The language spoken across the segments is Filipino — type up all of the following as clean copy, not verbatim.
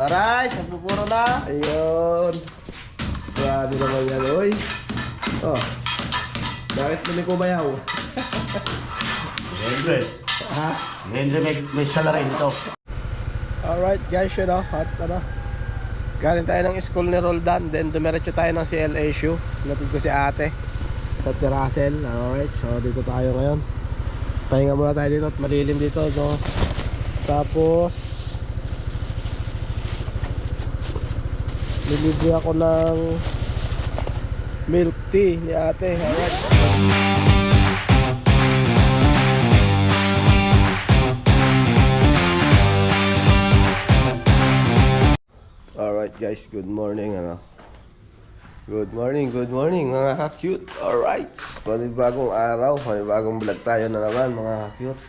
Aray, sa pupuro na. Ayun. Grabe naman yan, oy. Oh. Bakit namin ko bayaw? Henry. Ha? Henry, may salary nito. Alright guys, yun o. At ano, galing tayo ng school ni Roldan. Then dumiretso tayo ng CLSU. Natid ko si ate at si Russell. Alright, so dito tayo ngayon. Pahinga muna tayo dito at malilim dito, no? Tapos nilibre ako ng milk tea ni ate. Alright. Alright guys, good morning ano. Good morning mga ka-cute. Alright, panibagong araw, panibagong vlog tayo na naman mga ka-cute.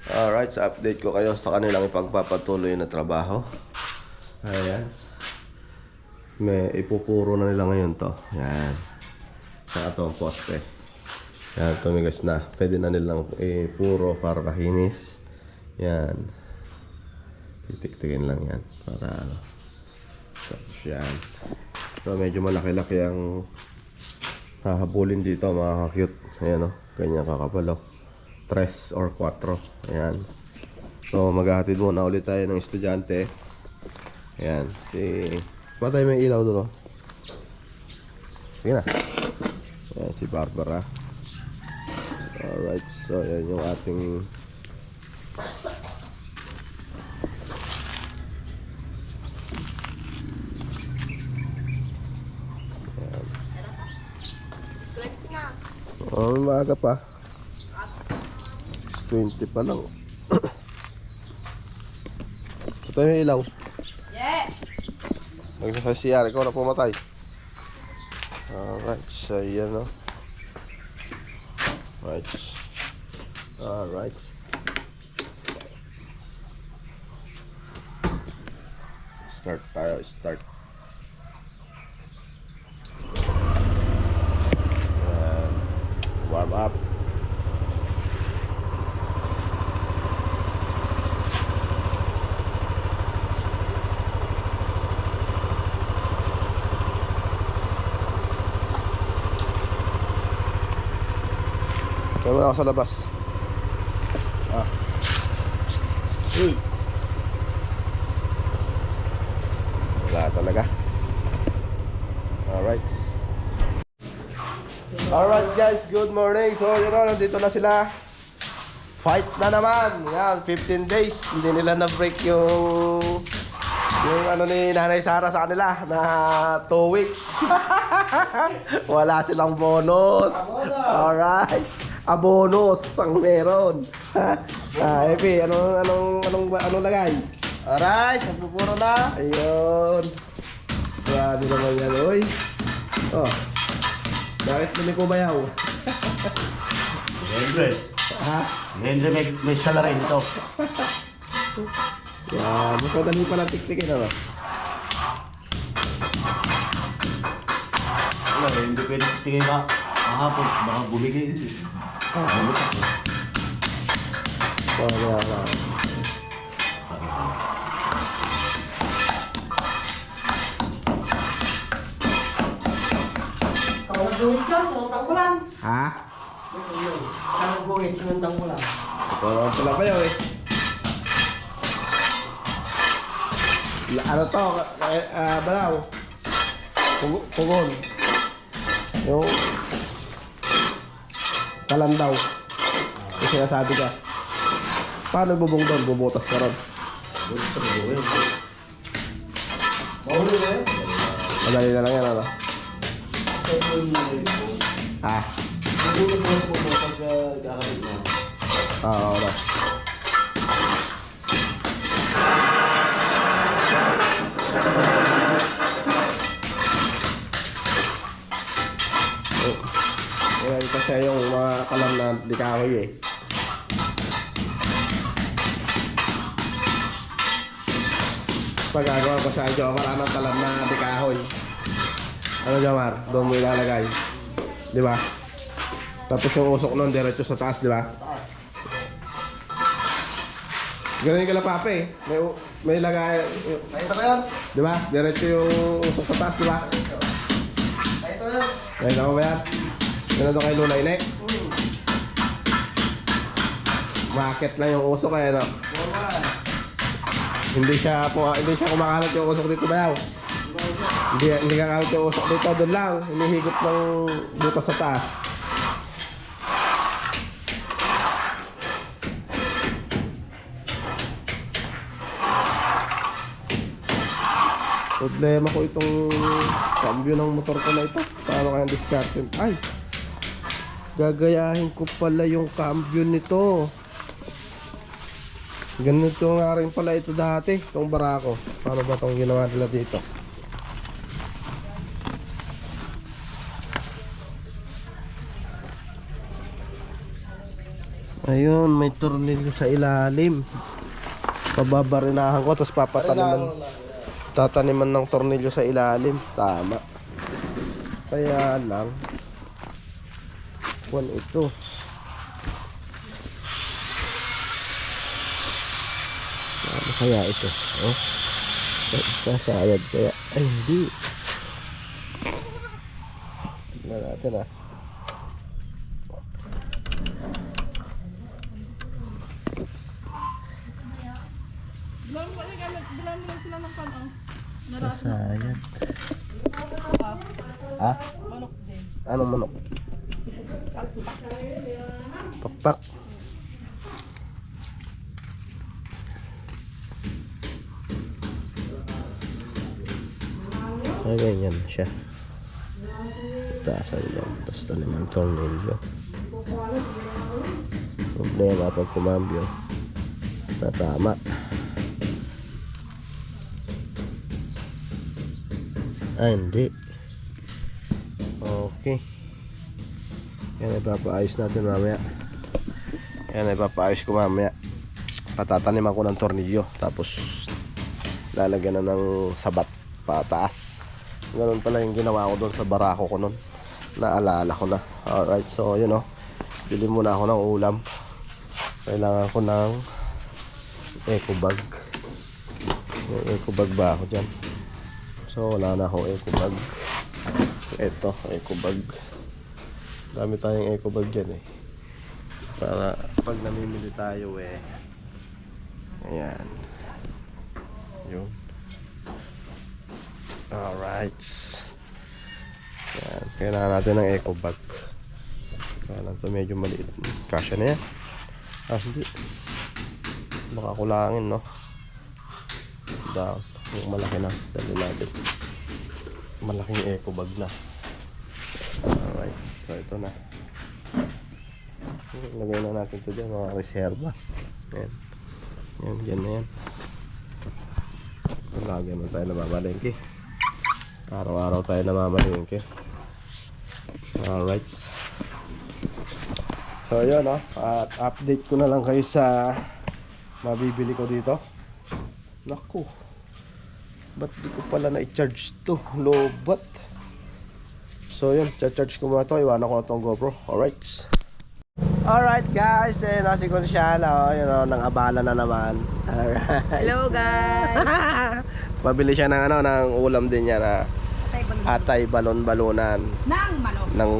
Alright, sa update ko kayo sa kanilang ipagpapatuloy na trabaho. Ayan. May ipupuro na nila ngayon to. Yan. Sa itong poste. Yan, tumigas na. Pwede na nilang ipuro para kahinis. Yan. Titik-tikin lang yan. Para ano. Tapos yan. So medyo malaki-laki ang hahabulin dito mga ka-cute. Ayan o. Ganyan kakapalo. 3 or 4. Ayan. So maghahatid muna ulit tayo ng estudyante. Ayan. Patay may ilaw doon o. Sige na. Ayan si Barbara. Alright. So yan yung ating oh, maaga pa. 6:20 pa lang. Ito yung ilaw. Yeah. Nagsasasiyari ko na pumatay. Alright, so yan o. Right. Alright. Start tayo, start. Warm up. Kaya muna ako sa labas. Uy. Wala talaga. Alright. Alright guys, good morning. So yun o, nandito na sila. Fight na naman. Yan, 15 days. Hindi nila na-break yung ano ni Nanay Sara sa kanila na 2 weeks. Wala silang bonus. Alright. Bonus ang meron. Epi, anong lagay? Alright, sa pupuro na. Ayun. Grabe naman yan, oy. Oh. Bakit namin ko bayaw? Henry. Ha? Henry, may salary nito. Yan, mas madali palang tiktikin ano? Wala, hindi pwede tingin ka. Mahapon, baka bumigay. Wala. Guhit ka, sinundang ko lang. Ha? Kanang guhit, sinundang ko lang. Ito naman pala kayo eh. Ano to? Balaw? Pugon. Yung kalandaw. Yung sinasabi ka. Paano bubong doon? Bubutas ka ron. Mahuli na yun. Madali na lang yan ano? Ha? Siguro po pag kakabit mo. Oo na. Ito siya yung mga kalam na di kahoy eh. Pagagawa ko sa Jomar, anong kalam na di kahoy? Ano Jomar? Doon mo ilalagay. Di ba? Tapos yung usok nun, diretso sa taas, di ba? Ganun yung kalapape eh. May lagay. Nakita ko yun. Di ba? Diretso yung usok sa taas, di ba? Nakita ko yun. Nakita mo ba yan? Ganun doon kay Lula Inek. Bakit lang yung usok eh, no? Hindi siya kumakalat yung usok dito ba yaw? Hindi kakalat yung usok dito, doon lang. Hinihigop ng butas sa taas. Problema ko itong cambio ng motor ko na ito. Paano kayang discarte? Ay! Gagayahin ko pala yung cambio nito. Ganito nga rin pala ito dati, itong barako. Paano ba itong ginawa nila dito? Ayun, may tornilyo sa ilalim. Pababarinahan ko, tapos tataniman ng tornilyo sa ilalim. Tama. Kaya lang, ito. Ano kaya ito? Oh. Sasayad kaya. Ay, hindi. Tignan natin ah. Bilang mo lang sila ng pano. Sasayad. Ha? Manok din. Anong manok? Pakpak. Ay, ganyan siya. Taasan yan. Tapos ito naman tornilyo. Problema pag kumambyo. Tatama. Hindi. Okay. Yan, ipapaayos natin mamaya. Yan, ipapaayos ko mamaya. Patatanim ako ng tornilyo. Tapos lalagyan na ng sabat pataas. Ganun pala yung ginawa ko doon sa barako ko noon. Naalala ko na. Alright, so yun o. Bili muna ako ng ulam. Kailangan ko ng eco bag. May eco bag ba ako dyan? So wala na ako eco bag. Ito, eco bag. Dami tayong eco bag dyan eh. Para pag namimili tayo eh. Ayan. Yun. Alright. Ayan. Kailangan natin ng eco bag. Kailangan ito medyo maliit. Kasya na yan. Ah, hindi. Baka kulangin, no? Down. Yung malaki na. Dali natin. Malaking eco bag na. Alright. So, ito na. Lagay na natin ito dyan. Mga reserva. Ayan. Yan, dyan na yan. Lagi naman tayo namamalengke. Araw-araw tayo namamalengke. Alright. So yun, no? At update ko na lang kayo sa mabibili ko dito. Naku, ba't di ko pala na-charge to? Lobat. So yun, charge ko muna to. Iwanan ko na tong GoPro. Alright. Alright guys, na si Consiala, you know, nang abala na naman. Alright. Hello guys. Pabili siya ng ng ulam din niya na atay balon-balonan. Nang manok. Nang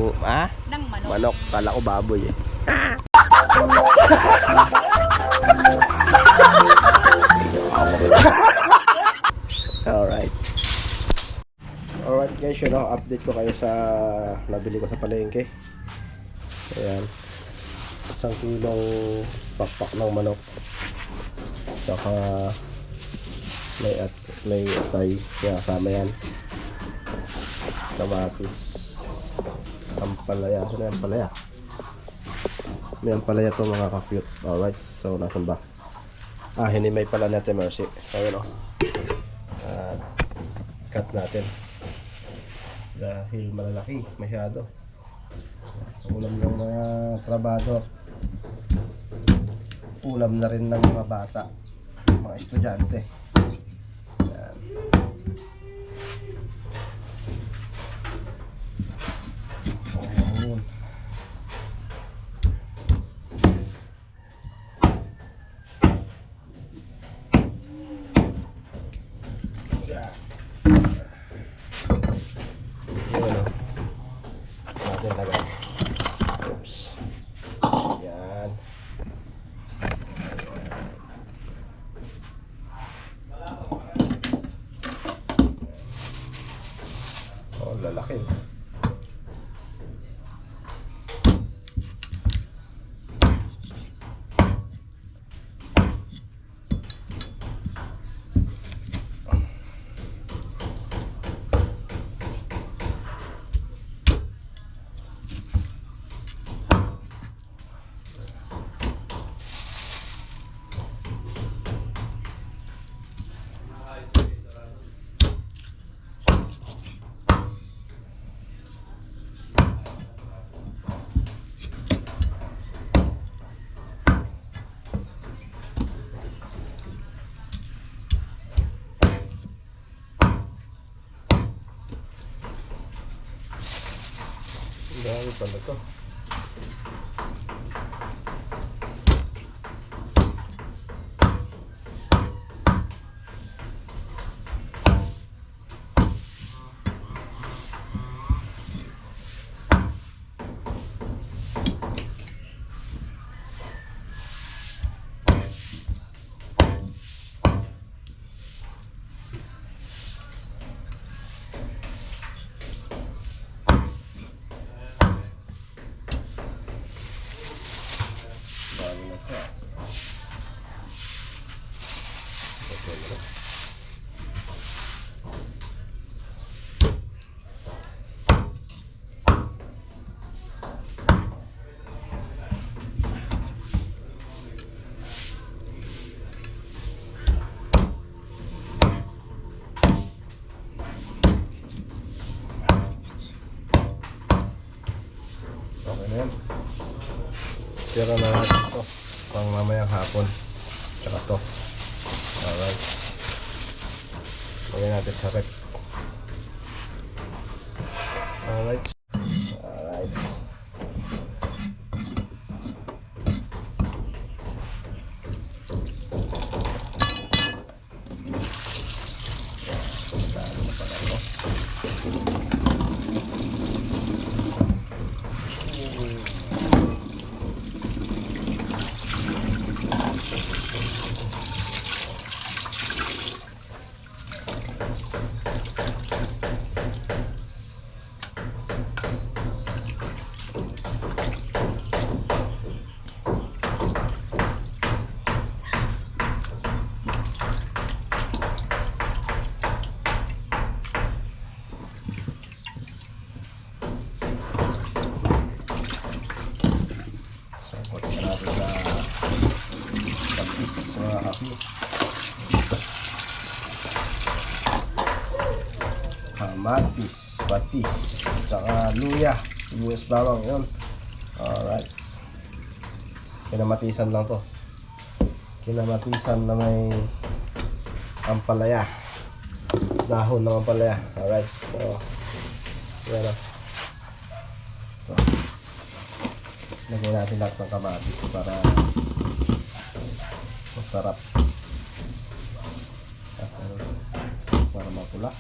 manok. Manok, kala ko baboy eh. Alright. Alright guys, yun, update ko kayo sa nabili ko sa palengke. Ayan. 1 kilong pakpak ng manok. Saka may atay. Kaya kasama yan. Kamatis. Ampalaya. Saan na ampalaya? May ampalaya to mga ka-cute. Alright. So, nasan ba? Hinimay pala natin, Mercy. So, yun o. Cut natin. Dahil malalaki. Masyado. Ulam ng mga trabado. Ulam na rin ng mga bata. Mga estudyante. Yan. Ayun. pala to. Bago na to. Okay na. Okay na yan. Tira na natin ito pang mamayang hapon. Tsaka to. Alright. Lagyan natin sa rep. Alright. Alright. Dami na pala ito. Support na natin sa patis sa happy. Kamatis, patis, saka luya, sibuyas bawang, yun. Alright. Kinamatisan lang to. Kinamatisan na may ampalaya. Dahon ng ampalaya. Alright. So, yan o. So, lagyan natin lahat ng kamatis para masarap. At, para mapula.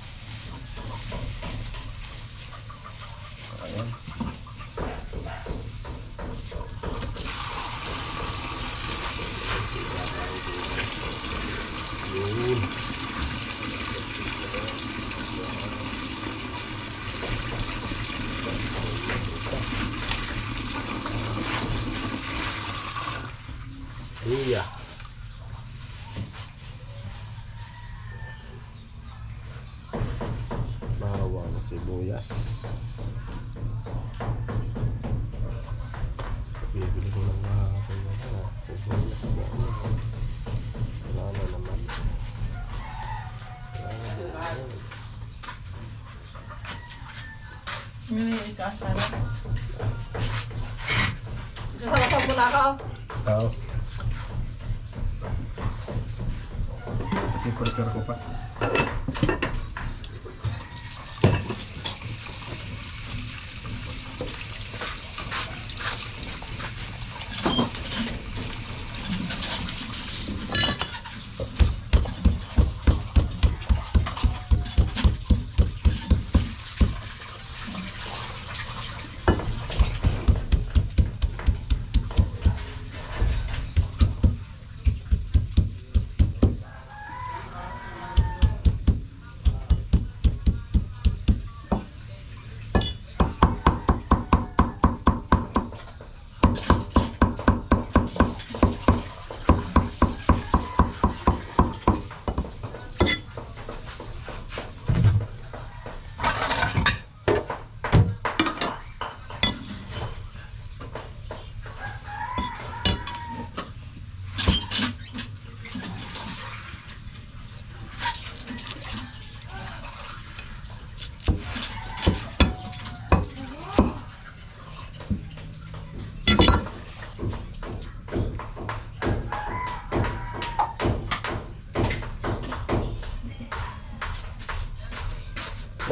Ayan. Yun. Iya. Bawang sibuyas. Bibili ko ng sibuyas na ano. Wala na naman. Ngayon, ikas na lang. Sasama pa muna ka. Oo. I-prepare ko pa.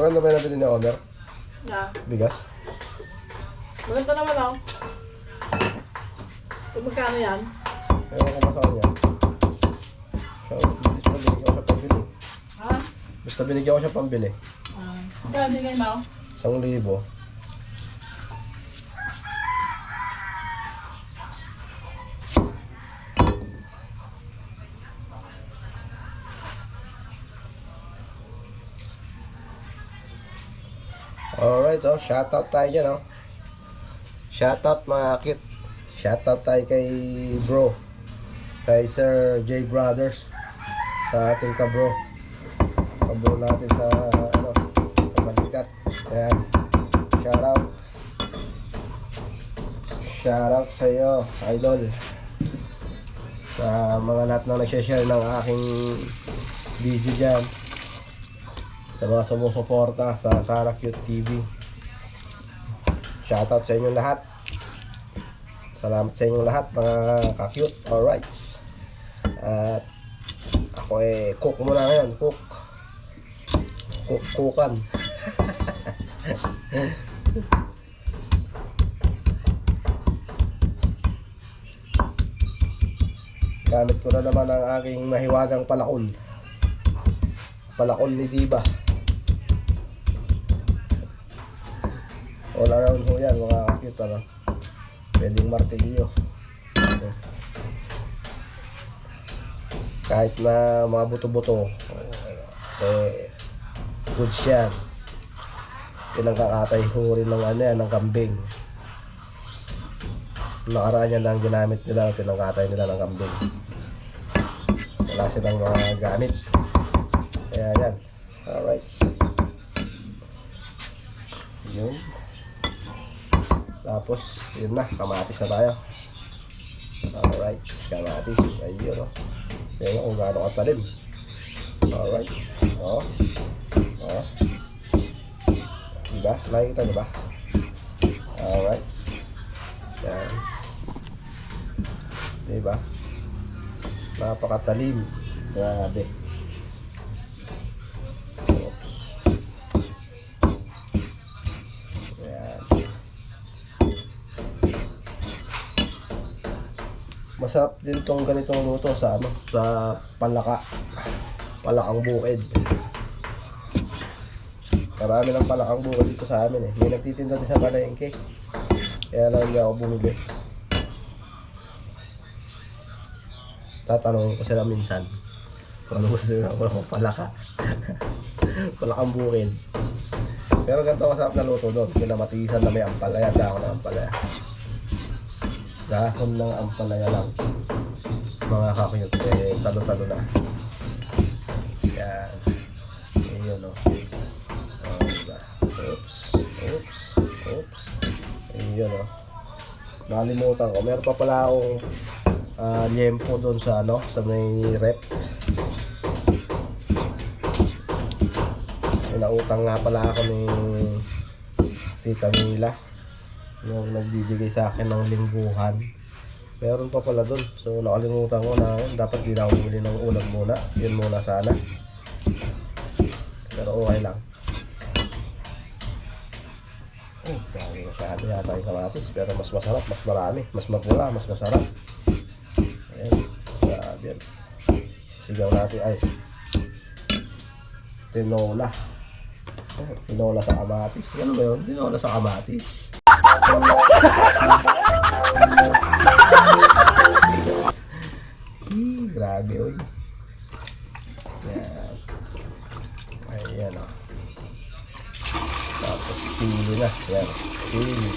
Maganda ba yung nabili ni Omer? Yeah. Bigas? Maganda naman ako. Kung magkano yan? Ewan ko ba sa kanya? Siya, basta binigyan ko siya pambili. Ha? Basta binigyan ko siya pambili. Magkano bigay mo? 1,000. Alright, oh, shoutout tayo dyan, oh. Shoutout mga kit. Shoutout tayo kay bro. Kay Sir J Brothers. Sa ating kabro. Kabro natin sa, ano, sa Balikat. Ayan. Shoutout. Shoutout sa iyo, idol. Sa mga lahat na nag-share ng aking video dyan. Sa mga sumusuporta sa Sara Cute TV. Shoutout sa inyong lahat. Salamat sa inyong lahat mga ka-cute. Alright. At ako cook muna ngayon. Cookan. Gamit ko na naman ang aking mahiwagang palakol. Palakol ni Diba. All around ho yan mga ka-cute, ano. Pwedeng martilyo. Kahit na mga buto-buto, good yan. Pinangkakatay ho rin ng ano yan, ng kambing. Nakaraan yan lang ginamit nila, pinangkatay nila ng kambing. Wala silang mga gamit. Kaya yan. Alright. Yun. Tapos, yun na, kamatis na tayo. Alright, kamatis. Ayun, o. Tingnan kung gaano katalim. Alright. O. O. Diba? Nakikita diba? Alright. Yan. Diba? Napakatalim. Grabe. Masarap din tong ganitong luto sa ano, sa palakang bukid. Marami ng palakang bukid dito sa amin eh. May nagtitinda din sa palengke. Kaya lang hindi ako bumili. Tatanungin ko sila minsan kung ano gusto nila ako palaka. Palakang bukid. Pero ganito masarap na luto doon. Pinamatisan na may ampalaya. Dahon ng ampalaya. Dahon ng ampalaya lang. Mga kakuyot, talo-talo na. Yan. Ayun o. Diba? Oops. Ayun o. Nakalimutan ko. Meron pa pala akong liempo doon sa ano, sa may rep. Nautang nga pala ako ni Tita Mila. Yung nagbibigay sa akin ng lingguhan. Meron pa pala dun. So nakalimutan ko na yun. Dapat di na ako bumili ng ulam muna. Yun muna sana. Pero okay lang. Masyado yata yung kamatis. Pero mas masarap, mas marami. Mas magmula, mas masarap. Ayan. Grabe yan. Sisigaw natin ay tinola. Tinola sa kamatis. Ano ba yun? Tinola sa kamatis. Grabe oy. Yan. Ayan o. Tapos sili na. Yan. Sili.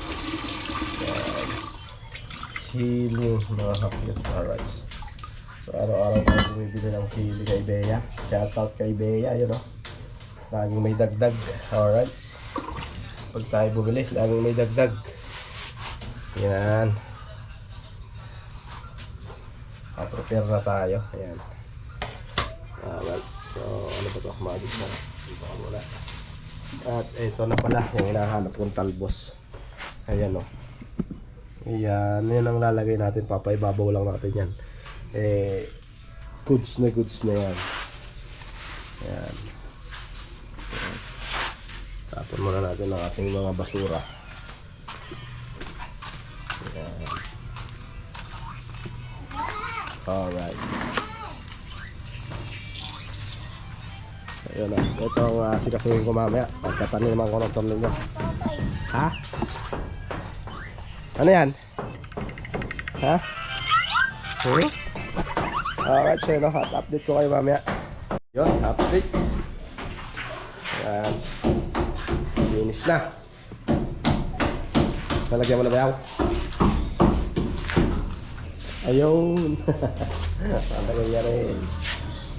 Yan. Sili. Mga kakit. Alright. So araw-araw tayo bumibili ng sili kay Bea. Shoutout kay Bea. Yun o. Laging may dagdag. Alright. Pag tayo bumili, laging may dagdag. Yan. Prepare na tayo. Ayan. Alright. So, ano ba ito? Magic na. Dito ka muna. At ito na pala yung hinahanap kong talbos. Ayan o. Ayan. Yan ang lalagay natin. Papaibabaw lang natin yan. Goods na yan. Ayan. Tapon muna natin ang ating mga basura. Alright. Ayun na. Ito ang sikasuhin ko mamaya. Pagkataniman ko ng tornilyo. Ha? Ano yan? Ha? Alright, so yun, update ko kayo mamaya. Yun, update. Ayan. Finish na. Nalagyan mo na ba yaw? Ayun. Ang nangyayari.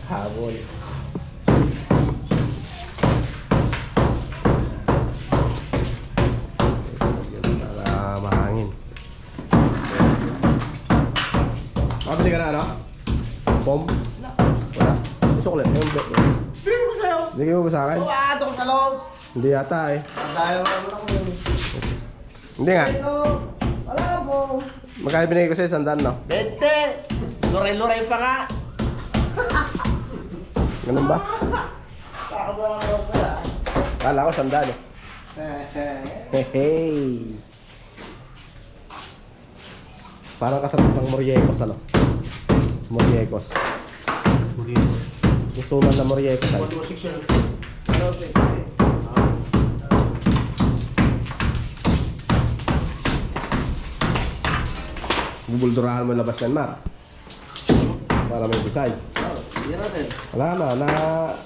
Habol. Para mahangin. Makabili ka na ano? Bomb? Wala. Gusto ko lang. Pili ko sa'yo. Hindi mo ba sa akin? Ato ko sa loob. Hindi yata eh. Sa'yo naman ako yun. Hindi nga. Wala mo. Magkano binigay ko sa'yo? 100, no? 20. Luray-luray pa nga. Ganun ba? Baka mo lang ako pala. Kala ko 100 eh. Hey. Parang kasatid ng Moriecos ano? Moriecos. Gusto man na Moriecos ano? 126 yun. Bubuldurahan mo yung labas yan, Mar. Para may design. Yan natin. Wala na,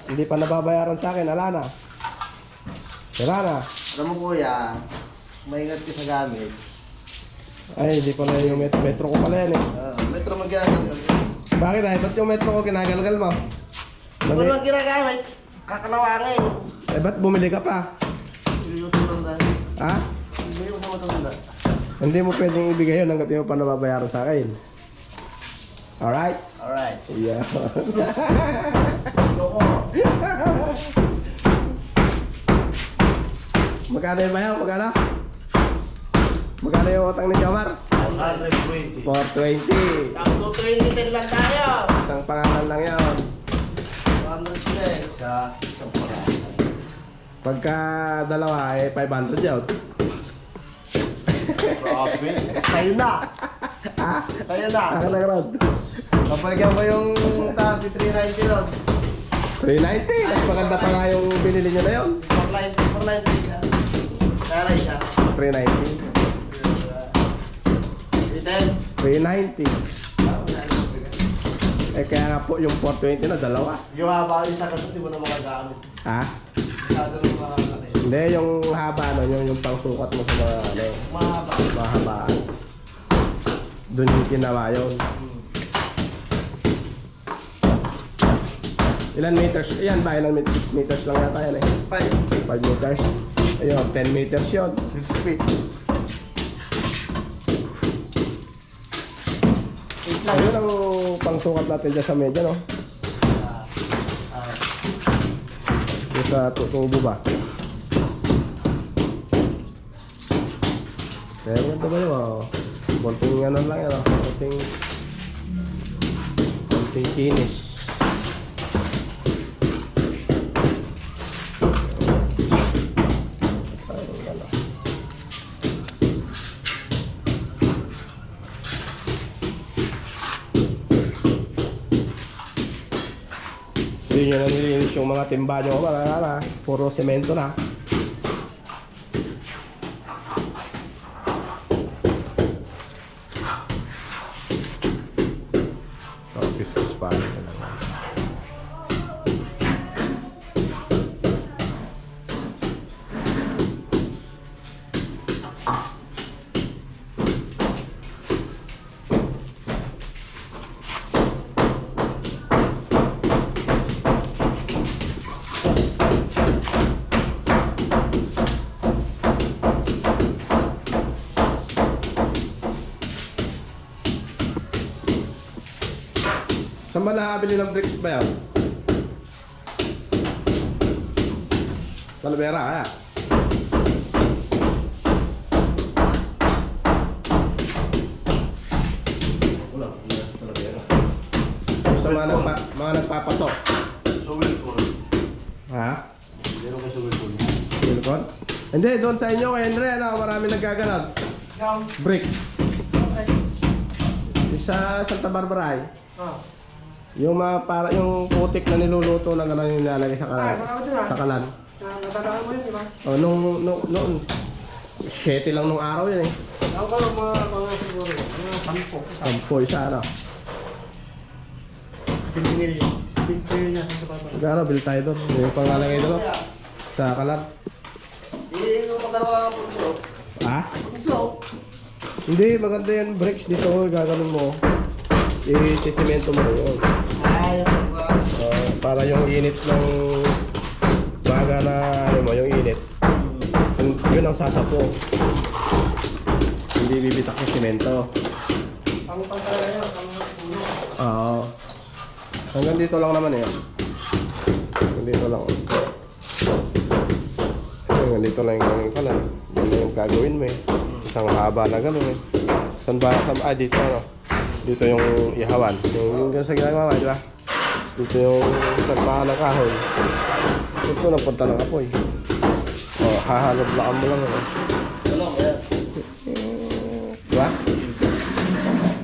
hindi pa nababayaran sa akin, wala na. Wala na. Alam mo kuya, maingat ka sa gamit. Ay, hindi pala yung metro ko pala yan eh. Metro magagamit. Bakit ay? Ba't yung metro ko kinagalgal mo? Ito naman ginagamit. Kakalawarin. Eh, ba't bumili ka pa? Seryoso lang dahil. Ha? Hindi mo ka matanda. Hindi mo pwedeng ibigay yun hanggat hindi mo pa nababayaran sa akin. Alright? Alright. Yeah. Loko. Magkano yung bayaw? Magkano? Magkano yung utang ni Jomar? 120. 420. Ang 220 lang tayo. Isang pangalan lang yun. 100 sa isang paraan. Pagka dalawa eh 500 yun. Profit. Sa'yo na. Ha? Sa'yo na. Akin na Rod. Kapalagyan ko yung tabi 390 ron. 390. Mas maganda pa nga yung binili nyo na yun. 490 siya. Kaya lang siya. 390. 310. 390. Eh kaya nga po yung 420 na dalawa. Yung haba yung sa kasi di mo na magagamit. Ha? Masyado lang makakalaki. Hindi, yung haba no, yung pangsukat mo sa mga ano, Mahaba. mahabaan. Doon yung ginawa yun. Ilan meters? Ayan ba? Ilan meters? 6 meters lang yata yan eh. 5. 5 meters. Ayun, 10 meters yun. 6 feet. Ayun ang pangsukat natin dyan sa medya, no? Yung sa tutubo ba? Kaya ganda ba yun, oh? Konting ano lang yan, oh. Konting finish. Hindi nyo na nilinis yung mga timba nyo. Wala na. Puro semento na. Piskus pa. Saan ba nakabili ng bricks ba yan? Talavera, kaya? Wala, wala sa Talavera. Gusto mga nagpapasok. Suwil ko. Ha? Meron kayo suwil ko. Silicon? Hindi, doon sa inyo kay Andre, ano, marami naggaganap. Bricks. sa Santa Barbara ay, Ah. yung para yung putik na niluluto na gano'n yung nilalagay sa kalan. Sa kalan. Natandaan mo yun, di ba? O, noon, 7 lang nung araw yun eh. Ako ka lang mga siguro. Mga 10 isa ano. 10 million. 10 million niya sa papa. Magkano, bill tayo doon. Yung pangalagay doon. Sa kalan. Hindi ko magdalawa ang puso. Ha? Puso? Hindi, maganda yan. Brakes dito, gaganon mo. I-sisimento mo rin yun. Ay, ano ba? Para yung init ng baga na, ano mo, yung init. Yun ang sasapo. Hindi bibitak yung simento. Ang pantala niya, ang puno. Oo. Hanggang dito lang naman eh. Hanggang dito lang. Hanggang dito lang yung kalan. Yun yung gagawin mo eh. Isang haba na gano'n eh. Dito ano. Dito yung ihawan. Yung sa ginagawa, di ba? Dito yung sagpahan ng kahoy. Dito napunta ng apoy. Hahalablakan mo lang ano. Ano ba yan? Diba?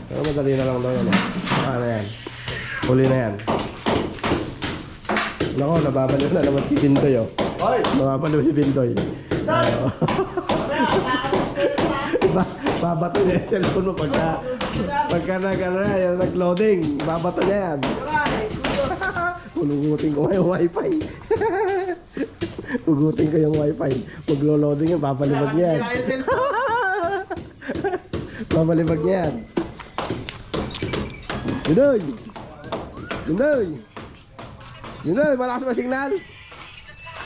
Pero madali na lang daw yan eh. Ano yan? Huli na yan. Nako, nababaliw na naman si Bindoy oh. Hoy! Nababaliw si Bindoy. Babato niya yung cellphone mo pagka nag-loading. Babato niya yan. Hugutin ko nga yung wifi. Hugutin ko yung wifi. Maglo-loading yan, babalibag niya yan. Babalibag niya yan. Bindoy! Bindoy! Bindoy, malakas ba signal?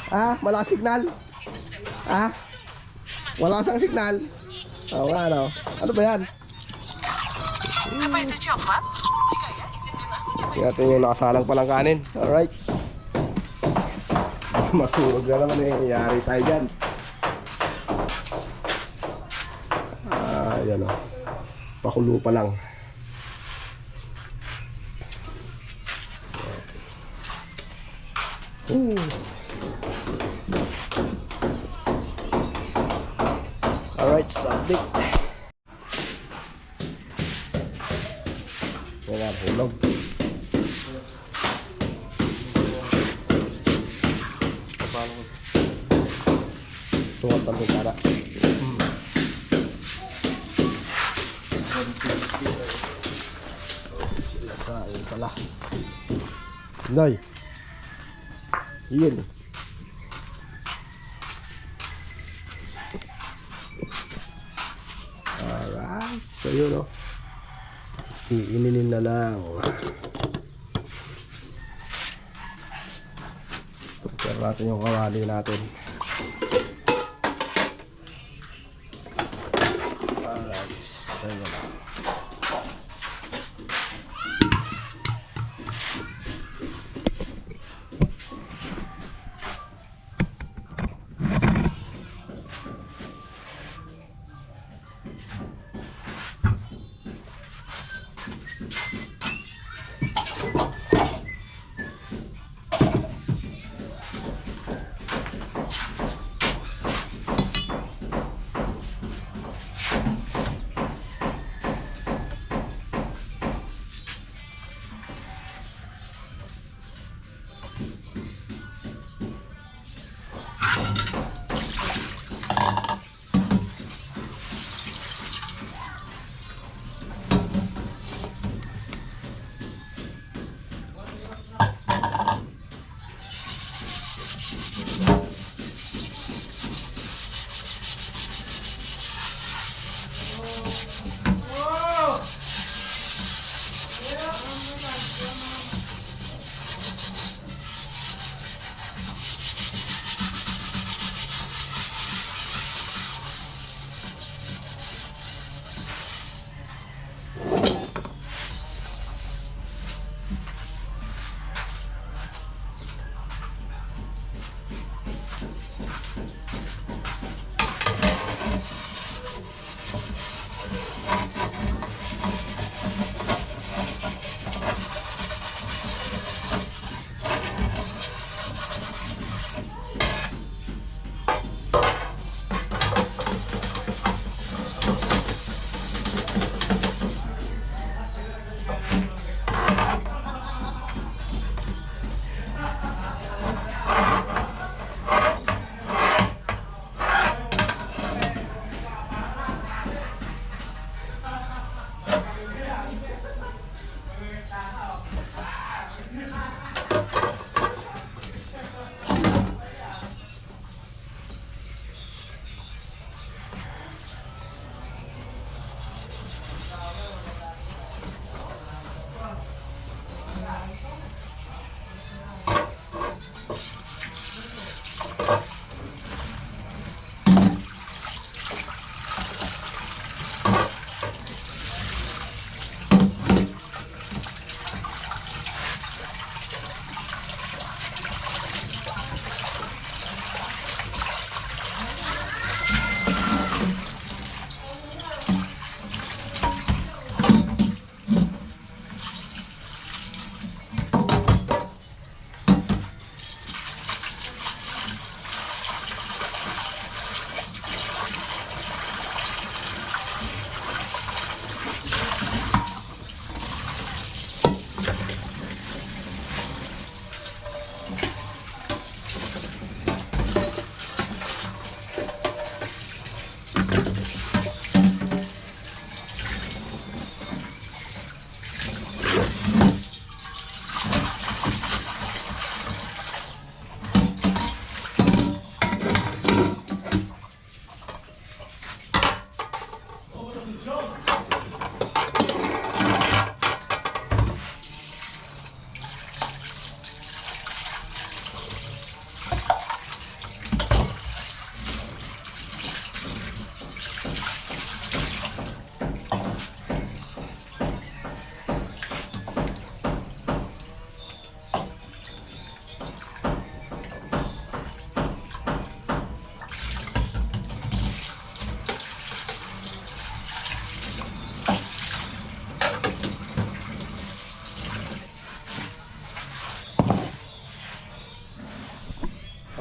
Ah, malakas signal? Ah? Wala sang signal? Oo nga, ano? Ano ba yan? Apa itu coklat? Jika ya, izinkan aku nyobain. Tingnan yung nakasalang palang kanin. Alright. Masurog na naman eh. Iyari tayo dyan. Yan o. Pakulo pa lang. Alright, subject. Yan nga, hulog. Tungat ang tara. Sila sa ayun pala. Noy. Yun. Alright. So yun o. Iininin na lang. Prepare natin yung kawali natin. Alright. So yun o.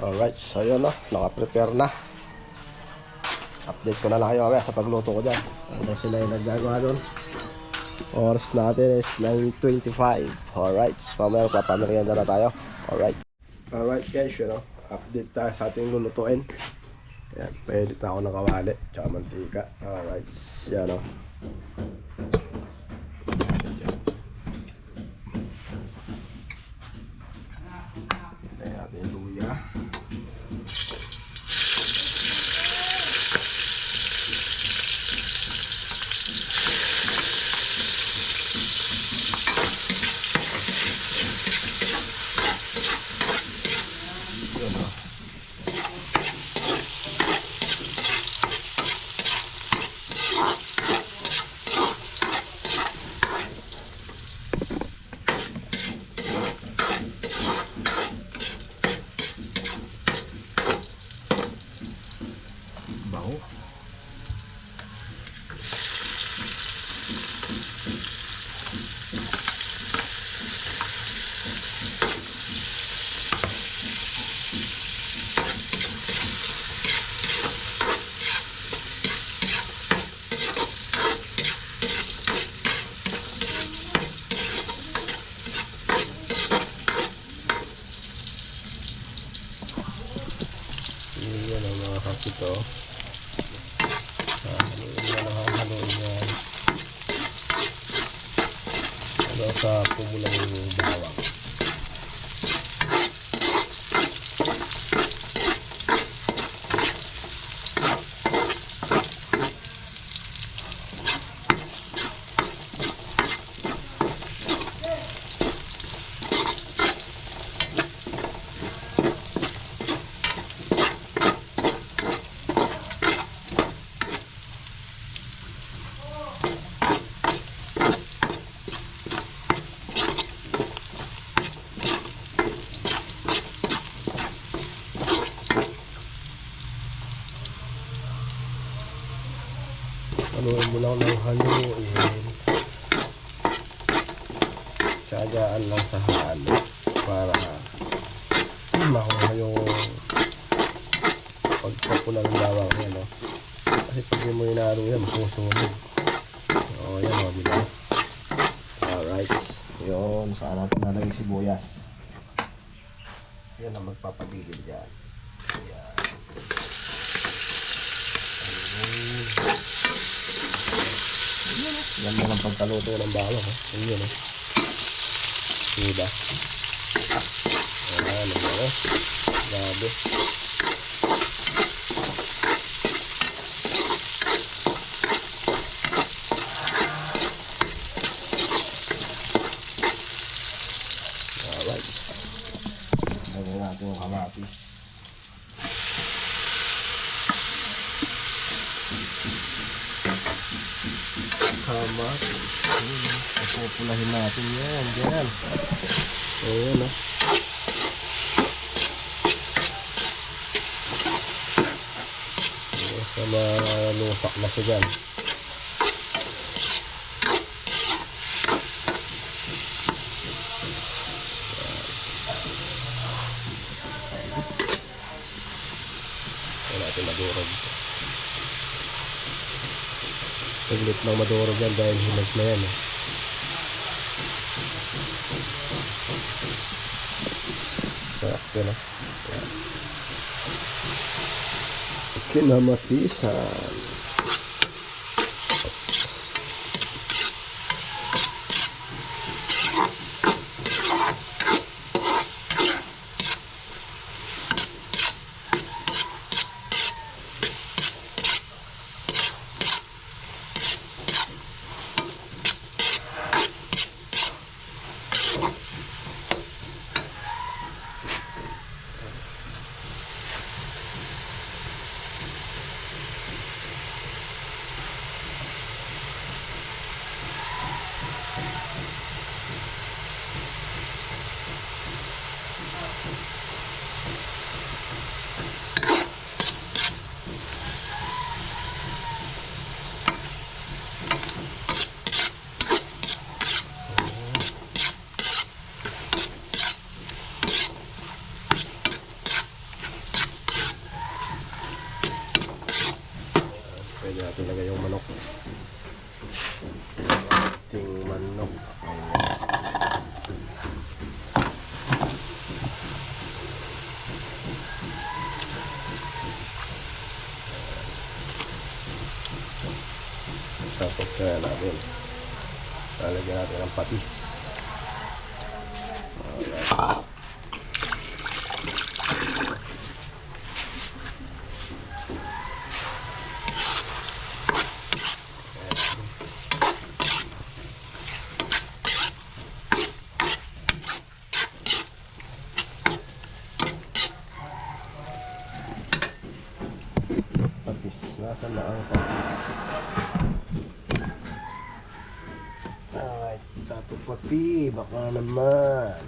Alright, so yun no, naka-prepare na. Update ko na lang kayo mamaya sa pagluto ko dyan. Ano sila yung naggagawa doon. Oras natin is 9:25. Alright, mamaya papamerienda na tayo. Alright. Alright guys, you know, update tayo sa ating lulutuin. Ayan, paedit ako ng kawali tsaka mantika. Alright, yan o. Hintay natin yung luya. Bango. Yan ang mga kapito. Haluin yan. Hanggang sa pumulang yung bawang. Haluin mo lang ng haluin. Tsagaan lang sa halo para makuha yung pagpapula ng bawang yan, no? Kasi pag mo inahalo yan, masusunod. O, yan o, diba? Alright. Yun, saan natin nalagay sibuyas. Yan ang magpapagigil dyan. Yan. Ganda ng pagkaluto ng bawang, ha? Yun, ha? Diba? Ayan, ano? Grabe. Alright. Lagyan natin yung kamatis. Kamatis. Pupulahin natin yan. Diyan. Ayan, ha. Sa malusak na siya dyan. Ayan natin madurog. Saglit lang madurog yan dahil hilag na yan, eh. Sarap yun, ah. Kinamatisan. ating manok. Ayan. Tapos kaya natin. Lalagyan natin ng patis. Alright. Patis. Nasaan na ang patis? Alright, Tato Papi, baka naman.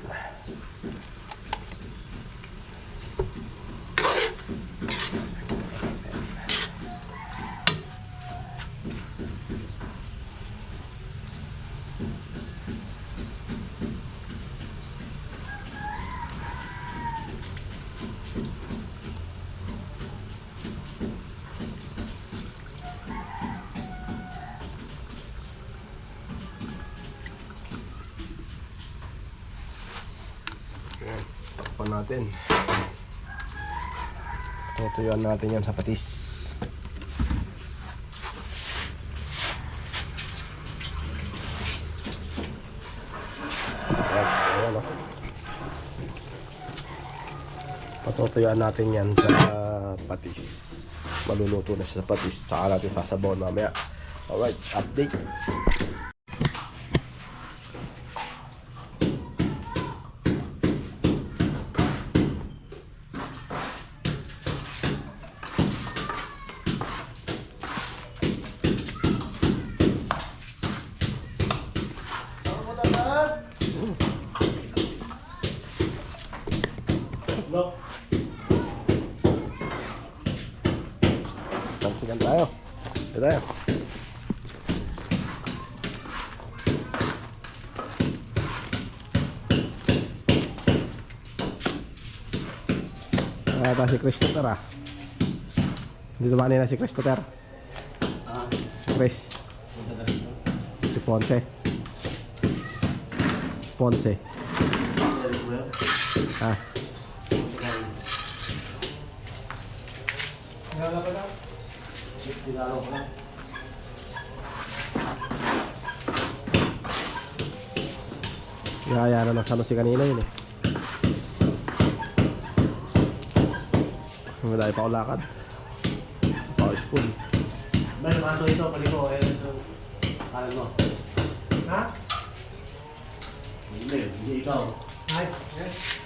Ayan, takpan natin. Tutuyuan natin yan sa patis. Ayan, o. Patutuyuan natin yan sa patis. Maluluto na siya sa patis. Saka natin sasabaw mamaya. Alright, update. Tansikan tayo. Ito tayo. Ata si Christopher ah. Dito ba kanina si Christopher? Chris. Si Ponce. Ponce. Ah. Kaya na nagsano si kanina yun eh. Wala pa ako lakad. Pa ako school. May naman ito, paliko. Kalan mo. Ha? Hindi ikaw. Ay, yes.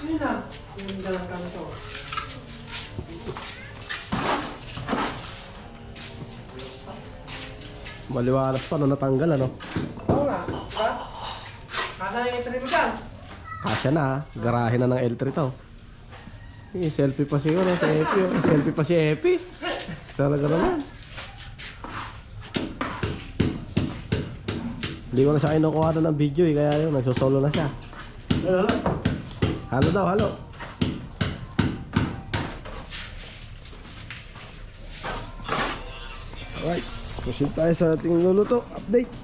Hindi na. Yung dalang kami to. Maliwalas pa no natanggal ano. Oo nga. Diba? Kasa na yung entry mo dyan. Kasya na, garahe na ng L3 to. Selfie pa si ano, si Epi. Selfie pa si Epi. Talaga naman. Hindi ko na siya kinukuha na ng video eh, kaya yun, nagsosolo na siya. Halo daw, halo. Alright, proceed tayo sa ating luluto. Update.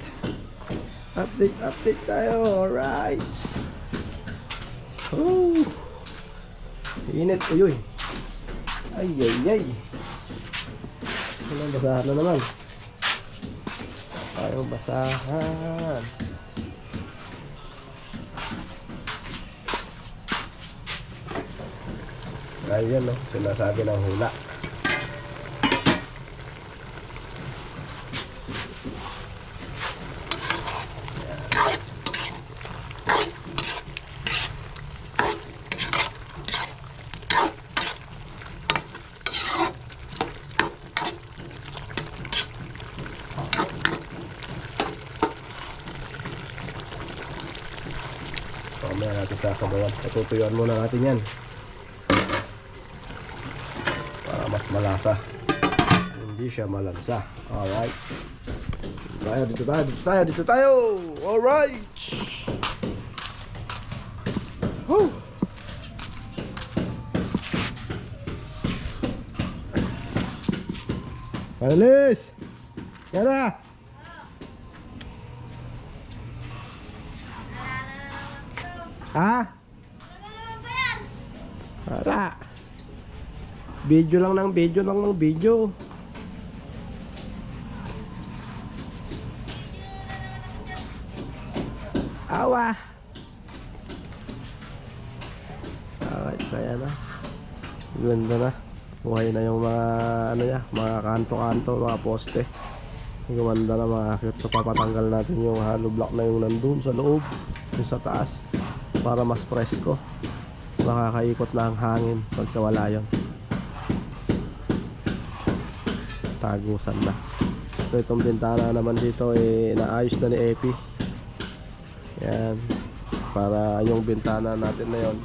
Update tayo. Alright. Oh. Init. Uy. Ay. Walang basahan na naman. Tayong basahan. Ayan no, sinasabi ng hula. Mamaya natin sasabawan. Patutuyuan muna natin yan para mas malasa, hindi siya malansa. Alright, dito tayo. Alright. Woo. Alis! Yan na! Ha? Para. Video lang ng video. Awa! Alright, saya na. Ganda na. Buhay na yung mga ano niya, mga kanto-kanto, mga poste. Gumanda na mga cute. So papatanggal natin yung hollow block na yung nandun sa loob, yung sa taas, para mas presko. Makakaikot na ang hangin pagka wala yun. Tagusan na. So itong bintana naman dito naayos na ni Epi. Yan. Para yung bintana natin na yon,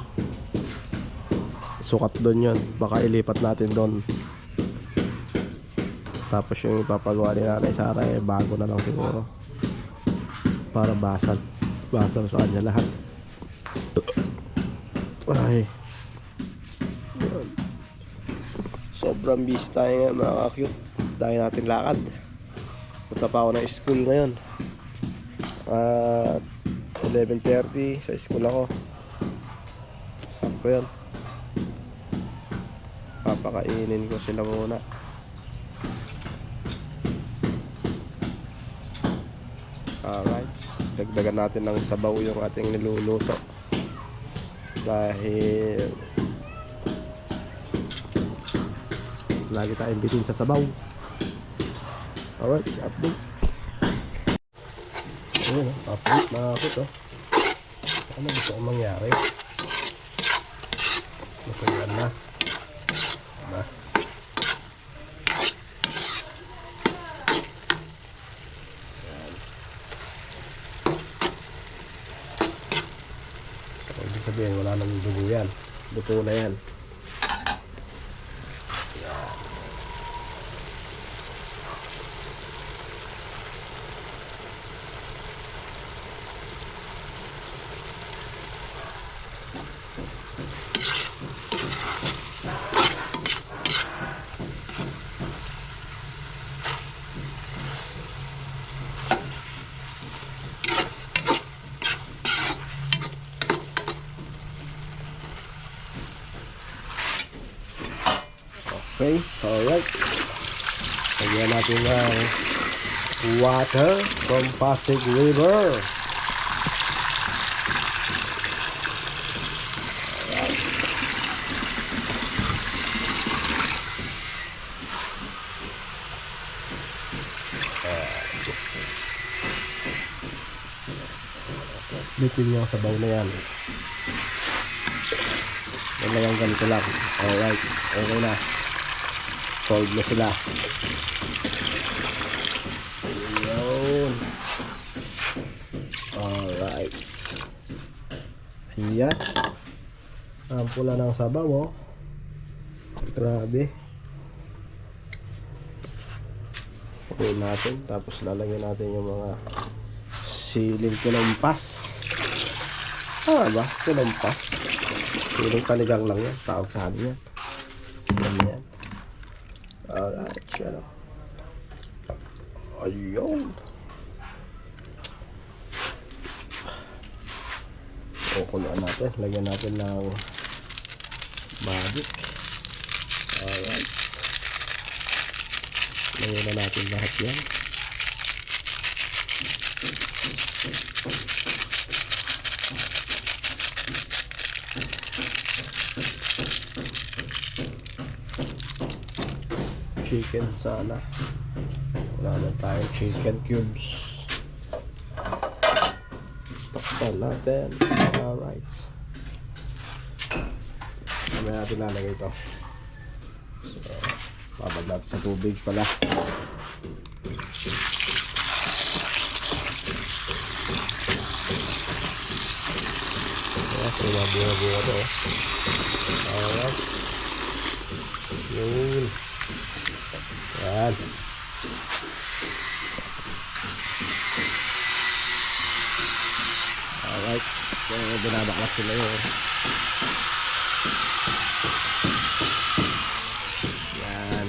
sukat doon yun. Baka ilipat natin doon. Tapos yung ipapagawa ni Nanay Sara bago na lang siguro. Para basal. Basal sa kanya lahat. Ay. Sobrang busy tayo ngayon mga ka-cute. Dahil natin lakad. Punta pa ako ng school ngayon. 11:30 sa school ako. Sakto yan. Papakainin ko sila muna. Alright, dagdagan natin ng sabaw yung ating niluluto dahil lagi tayong bitin sa sabaw. Alright, update. Ayun, update mga kapit. Ano gusto kong mangyari? Matuloy na. Diba? Ibig sabihin wala nang dugo yan. Buto na yan. Okay, alright. Lagyan natin ng water from Pasig River. Bitin yung sabaw na yan. Yan lang yung ganito lang. Alright, okay na. Solve na sila. Ayun. Alright. Ayan. Ang pula ng sabaw, oh. Grabe. Okay natin. Tapos lalagyan natin yung mga siling kinampas. Ba? Kinampas. Siling panigang lang yan. Tawag sa amin yan. Ganyan. Alright, yan o. Ayun. Kukuluan natin. Lagyan natin ng magic. Alright. Lagyan na natin lahat yan. Chicken sana. Wala na tayong chicken cubes. Takpan natin. Alright. Mamaya natin lalagay ito. So, babag natin sa tubig pala. So, bunga-bunga ito. Alright. Yun. Yan. Alright. So, binabaklas sila yun. Yan.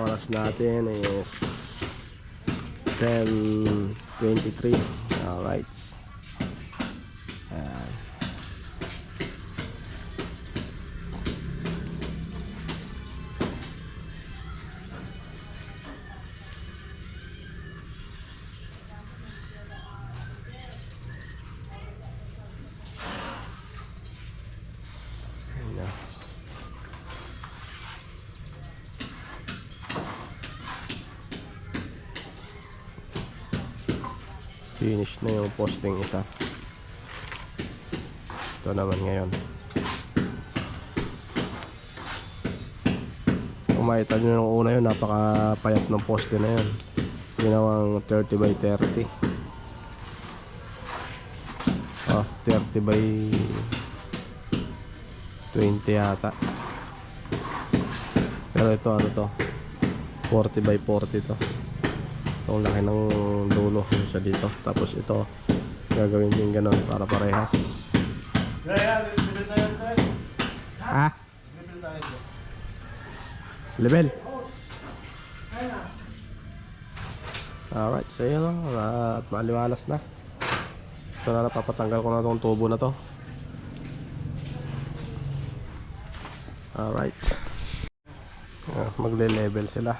Oras oras natin is 10:23. Alright. Ayan. Ayan. Finish na yung posting isa. Ito naman ngayon. Kung makita nyo nung una yun, napakapayat ng poste na yun. Ginawang 30 by 30. 30 by 20 yata. Pero ito ano to, 40 by 40 to. Itong laki ng dulo sa dito. Tapos ito gagawin din ganon para parehas. Ah? Level. Alright, so yun at maliwalas na. Ito na, papatanggal ko na itong tubo na to. Alright. Magle-level sila.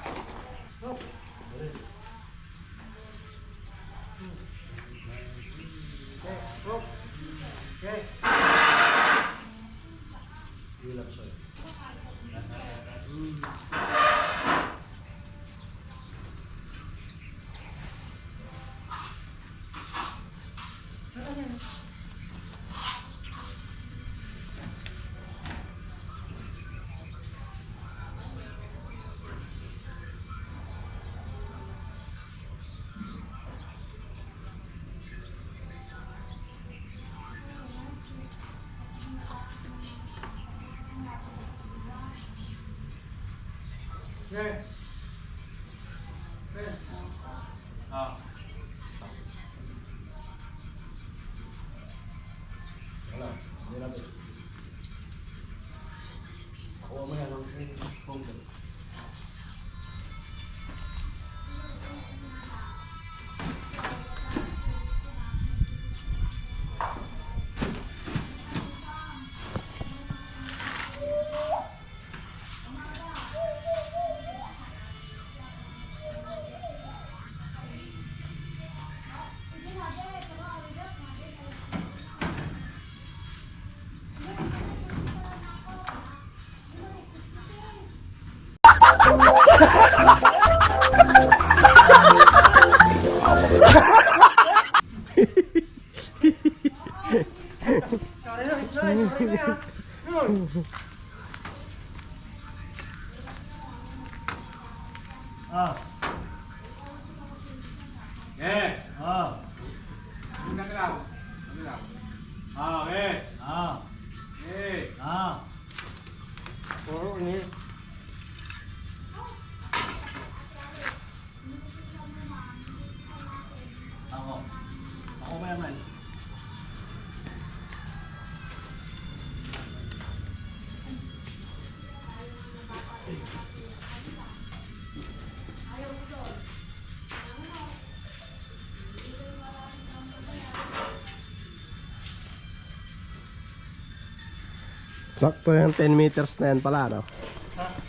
Sakto yung 10 meters na yan pala, no?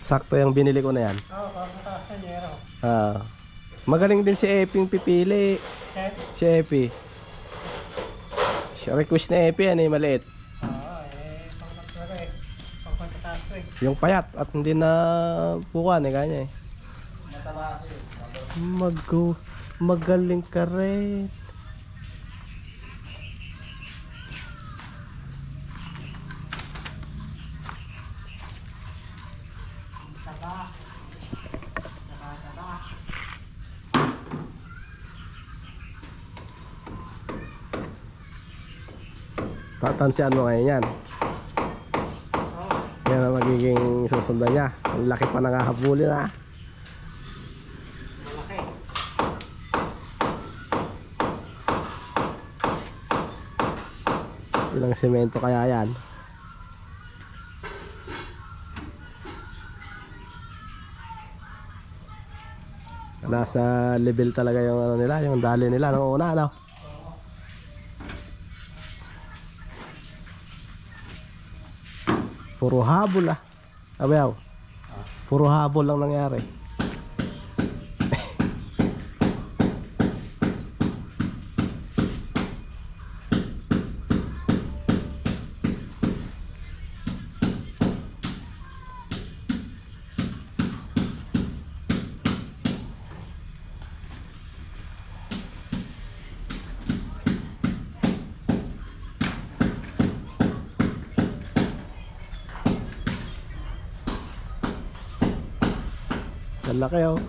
Sakto yung binili ko na yan. Para sa taas na niya, Magaling din si Eping pipili. Si Epi. Request na Epi yan maliit. Pang sa taas ko Yung payat at hindi na bukan kanya Mataba ako magaling ka rin. Tatansiyan mo ngayon yan. Yan ang magiging susundan niya. Ang laki pa nangahabulin ha. malaki. Ilang semento kaya yan? Nasa level talaga yung ano nila, yung dali nila nung una, ano? Puro habol ah. Abayaw. Puro habol lang nangyari. Ang laki oh.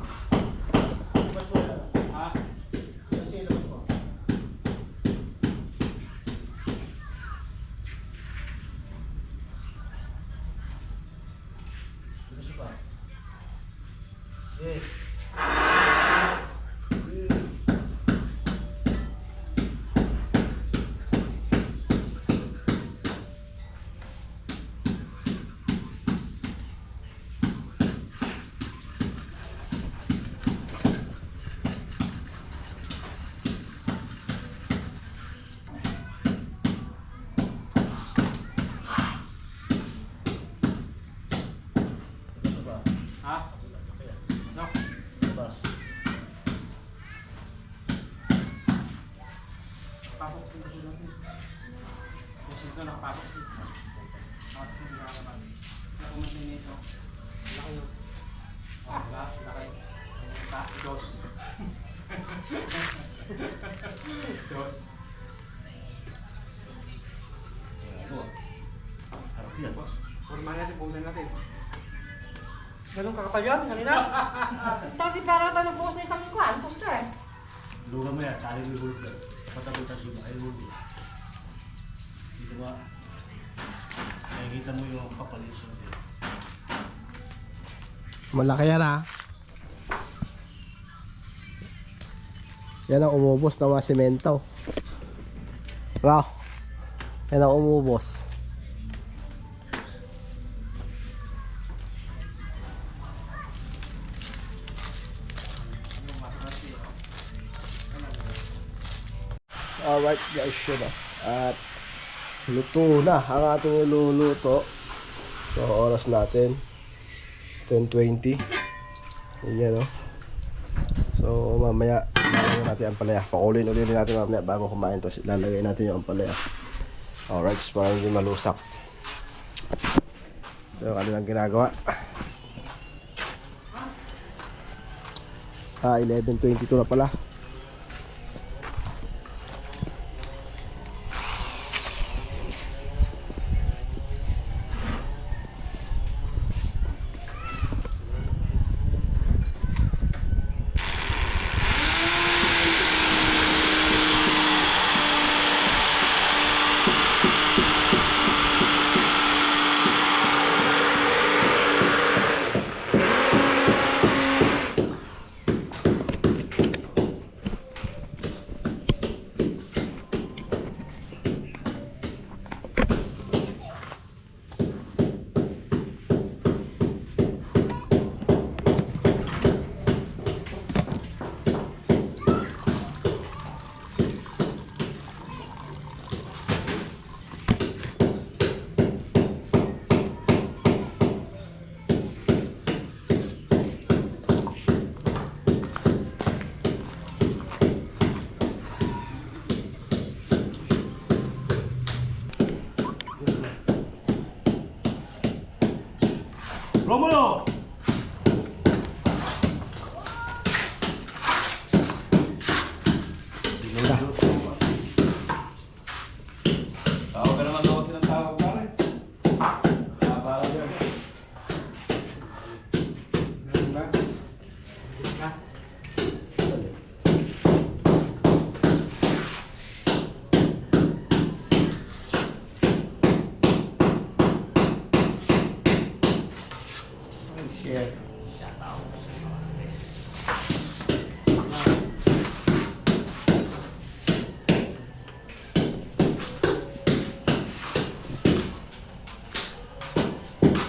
Forma natin, bulan natin. Ganun kakapal yan, kanina. Dati parang tayo nagbuhos na isang kuhan, poster eh. Lugan mo yan, tali mo yung hulog. Patapunta siya, ay hulog. Dito ba? Nakikita mo yung kapalit siya. Malaki yan ah. Yan ang umubos ng mga semento. Wow. Yan ang umubos. Alright guys, yun ah. At luto na ang ating iluluto. So oras natin 10:20. Ayan oh. So mamaya lalagyan natin ang palaya. Pakulin-ulin natin mamaya bago kumain. Tapos ilalagay natin yung palaya. Alright, so para hindi malusak. So kanilang ginagawa. 11:22 na pala. Romulo! Tawag ka naman daw silang tawag pa rin. Para yun.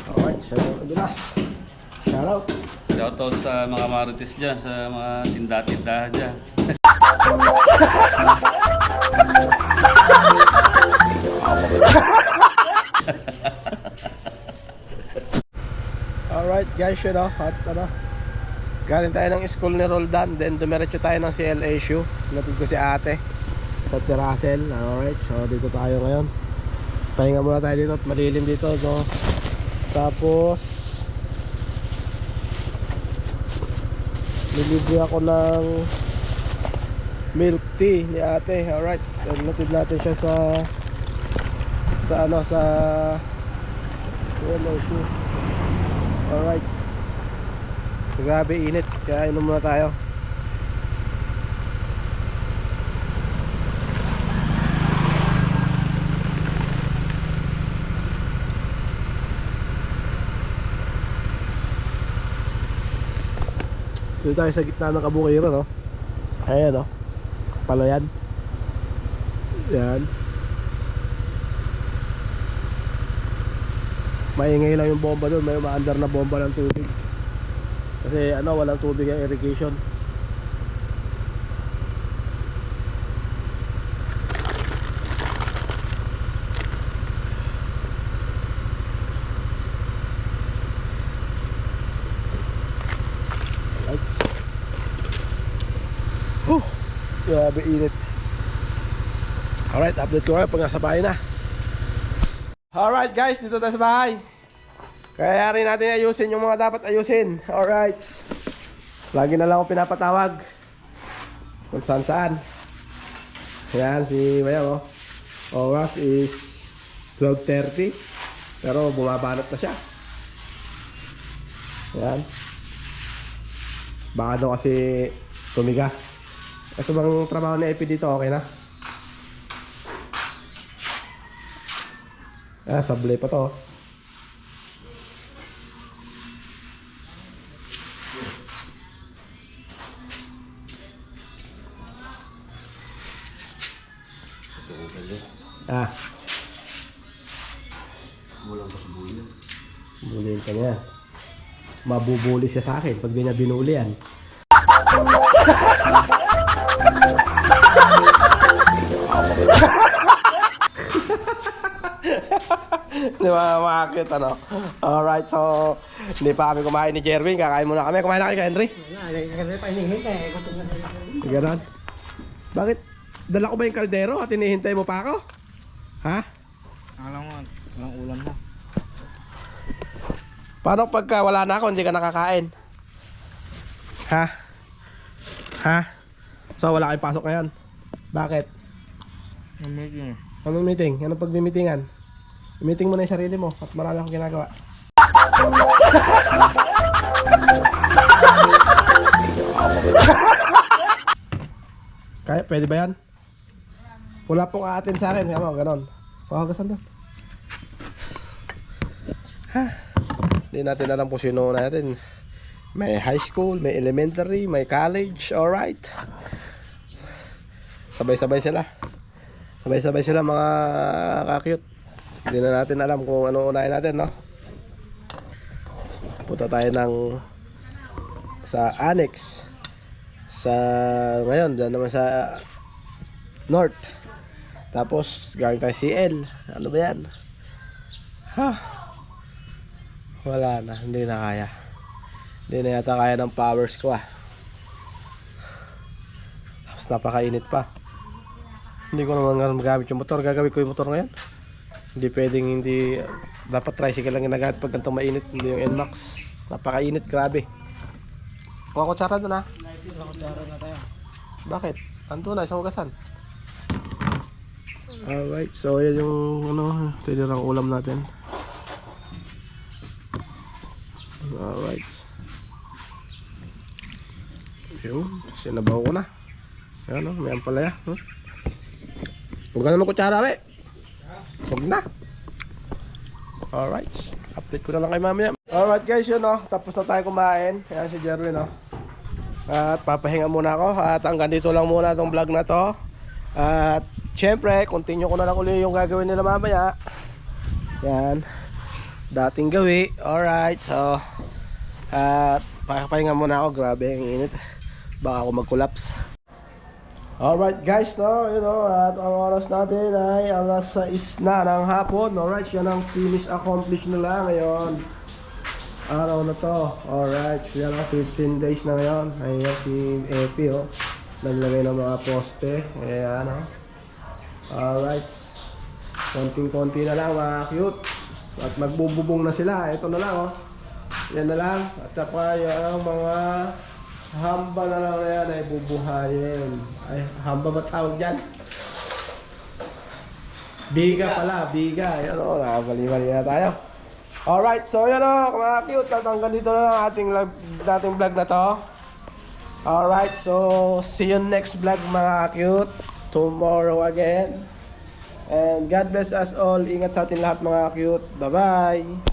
Alright, shout out to Dulas. Shout out. Shoutout sa mga marites dyan, sa mga tinda-tindahan dyan. Alright guys, yun o. At ano, galing tayo ng school ni Roldan. Then dumiretso tayo ng CLSU. Natid ko si ate sa si Russell. Alright, so dito tayo ngayon. Pahinga muna tayo dito at malilim dito, no? Tapos nilibre ako ng milk tea ni ate. Alright, then natid natin siya sa CLSU. Alright. Grabe init, kaya inom muna tayo. Dito tayo sa gitna ng kabukira, no? Ayan, no? Palayan. Yan. Maingay lang yung bomba doon, may maandar na bomba ng tubig. Kasi ano, walang tubig ang irrigation. Right. Grabe init. Alright, update ko kayo pag nasa bahay na. Alright guys, dito tayo sa bahay. Kaya rin natin ayusin yung mga dapat ayusin. Alright. Lagi na lang ako pinapatawag kung saan saan. Ayan si Bayaw, oh. Oras is 12:30. Pero bumabanat na siya. Ayan. Baka daw kasi tumigas. Ito bang trabaho ni EP dito, okay na? Sablay pa to. Walang pa sa bulin. Buliin ka niya. Mabubuli siya sa akin pag di niya binuli yan. Di ba makakit, ano? Alright, so hindi pa kami kumain ni Jerwin. Kakain muna kami. Kumain na kayo, Henry? Wala, pa hinihintay. Gutom na rin. Ganon. Bakit? Dala ko ba yung kaldero at hinihintay mo pa ako? Ha? Alam mo, walang ulam na. Paano pagka wala na ako, hindi ka nakakain? Ha? Ha? So wala kayong pasok ngayon? Bakit? Yung meeting. Anong meeting? Anong pagmi-meetingan? I-meeting mo na yung sarili mo at marami akong ginagawa. Kaya, pwede ba yan? Wala pong aatin sa akin. Kaya mo, ganon. Pakagasan doon. Hindi natin alam kung sino natin. May high school, may elementary, may college. Alright. Sabay-sabay sila. Sabay-sabay sila mga ka-cute. Hindi na natin alam kung ano unahin natin, no? Punta tayo sa annex. Ngayon, dyan naman sa north. Tapos, galing tayo CL. Ano ba yan? Wala na, hindi na kaya. Hindi na yata kaya ng powers ko, Tapos napakainit pa. Hindi ko naman magamit yung motor. Gagawin ko yung motor ngayon. Hindi pwedeng hindi. Dapat tricycle lang ginagamit pag ganitong mainit. Hindi yung NMAX. Napakainit, grabe. Kuha kutsara doon, Kutsara na tayo. Bakit? Ando na, isang ugasan. Alright, so yan yung tinirang ulam natin. Alright. Yun, sinabaw ko na. Yan, may ampalaya. Huwag ka naman kutsara, we. Huwag na. Alright, update ko na lang kay mamaya. Alright guys, yun, tapos na tayo kumain. Ayan si Jerwin, At papahinga muna ako. At hanggang dito lang muna itong vlog na to. At syempre, continue ko na lang ulit yung gagawin nila mamaya. Yan. Dating gawi. Alright, so Pahinga muna ako, grabe ang init. Baka ako mag-collapse. Alright guys, no, you know, at ang oras natin ay alas 6 na ng hapon. Alright, yan ang finish accomplish nila ngayon. Araw na to. Alright, yan ang 15 days na ngayon. Ayan si Epi, oh. Naglagay ng mga poste. Ayan, oh. Alright. Konting-konti na lang, mga cute. At magbububong na sila. Ito na lang, oh. Yan na lang. At saka yung mga hamba na lang na yan ay bubuhayin. Ay, hamba ba tawag dyan? Biga pala, biga. Yan, oh. Nakabali-bali na tayo. Alright, so yan o, mga cute. Hanggang dito na lang ating vlog na to. Alright, so see you next vlog, mga cute. Tomorrow again. And God bless us all. Ingat sa atin lahat, mga cute. Bye-bye.